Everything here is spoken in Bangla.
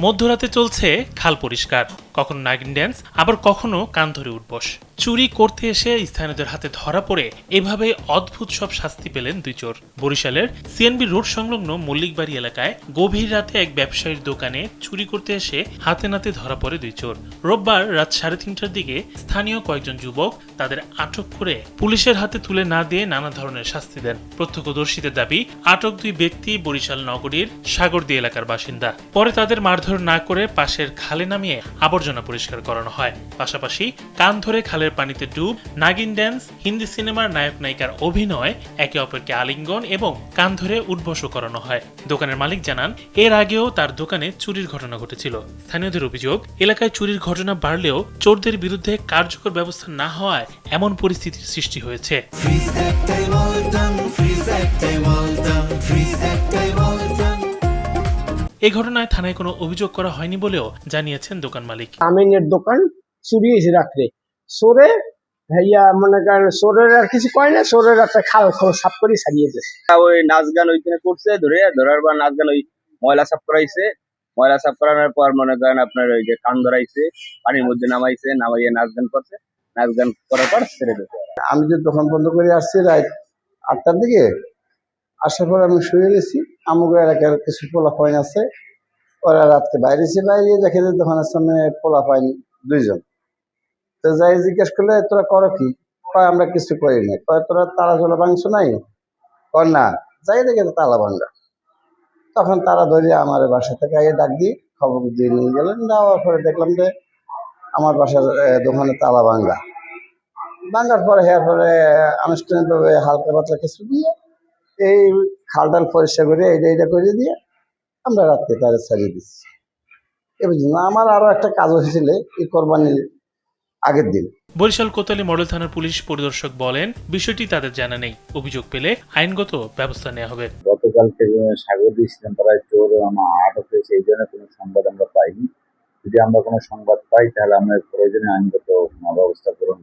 মধ্যরাতে চলছে খাল পরিষ্কার, কখনো নাগিন ড্যান্স, আবার কখনো কান ধরে উঠবস। চুরি করতে এসে স্থানীয়দের হাতে ধরা পড়ে এভাবে অদ্ভুত সব শাস্তি পেলেন দুই চোর। বরিশালের সিএনবি রোড সংলগ্ন মল্লিকবাড়ি এলাকায় গভীর রাতে এক ব্যবসায়ীর দোকানে চুরি করতে এসে হাতে নাতে ধরা পড়ে দুই চোর। রোববার রাত 3:30টার দিকে স্থানীয় কয়েকজন যুবক তাদের আটক করে পুলিশের হাতে তুলে না দিয়ে নানা ধরনের শাস্তি দেন। প্রত্যক্ষদর্শীদের দাবি, আটক দুই ব্যক্তি বরিশাল নগরীর সাগরদী এলাকার বাসিন্দা। পরে তাদের মারধর না করে পাশের খালে নামিয়ে আবর্জনা পরিষ্কার করানো হয়। পাশাপাশি কান ধরে খালের পানিতে ডুব, নাগিন ড্যান্স, হিন্দি সিনেমার নায়ক নায়িকার অভিনয়, একে অপরকে আলিঙ্গন এবং কান ধরে উঠবসও করানো হয়। দোকানের মালিক জানান, এর আগেও তার দোকানে চুরির ঘটনা ঘটেছিল। স্থানীয়দের অভিযোগ, এলাকায় চুরির ঘটনা বাড়লেও চোরদের বিরুদ্ধে কার্যকর ব্যবস্থা না হওয়ায় এমন পরিস্থিতির সৃষ্টি হয়েছে। এই ঘটনায় থানায় কোনো অভিযোগ করা হয়নি বলেও জানিয়েছেন দোকান মালিক। আমিনের দোকান চুরি হয়েছে রাত্রে, সোরে ভাইয়া মনে করেন সোরের আর কিছু কয় না, সোরের একটা খাল সাফ করে ছাড়িয়ে দিয়েছে। ওই নাচ গান ওইখানে করছে, ধরার পর নাচ গান ওই ময়লা সাফ করাইছে। ময়লা সাফ করানোর পর মনে করেন আপনার ওই যে কান ধরাইছে, পানির মধ্যে নামাইয়ে নাচ গান করছে। নাচ গান করার পর ছেড়ে দিতে। আমি যে দোকান বন্ধ করে আসছি রাত 8টার দিকে, আসার পর আমি শুয়ে গেছি। আমাদের এলাকার কিছু পোলা পয়েন্ট আছে, ওরা রাত্রে বাইরে দেখে যে দোকানের সামনে পোলা পয়েন্ট 2জন। তো যাই জিজ্ঞেস করলে, তোরা করো কি? কয় আমরা কিছু করি না। কয় তোরা তালা জোলা ভাঙছো নাই? কয় না। যাই দেখে তালা ভাঙ্গা। তখন তারা ধরে আমার বাসা থেকে আগে ডাক দিয়ে খবর দিয়ে নিয়ে গেলেন। যাওয়ার পরে দেখলাম যে আমার বাসার দোকানে তালা ভাঙ্গার পরে পরে আনুষ্ঠানিকভাবে হালকা পাতলা কিছু দিয়ে এই খাল ডাল পরিষ্কার করে এইটা করে দিয়ে আমরা রাত্রে তারা ছাড়িয়ে দিচ্ছি। এবার আমার আরো একটা কাজ হয়েছিল এই কোরবানির আগের দিন। বরিশাল কোতোয়ালি মডেল থানার পুলিশ পরিদর্শক বলেন, বিষয়টি তাদের জানা নেই। অভিযোগ পেলে আইনগত ব্যবস্থা নেওয়া হবে। গতকাল থেকে সাগরদী ইসলামপাড়ায় চোর আটক হয়েছে, এই জন্য কোনো সংবাদ আমরা পাইনি। যদি আমরা কোনো সংবাদ পাই তাহলে আমরা প্রয়োজনীয় আইনগত ব্যবস্থা গ্রহণ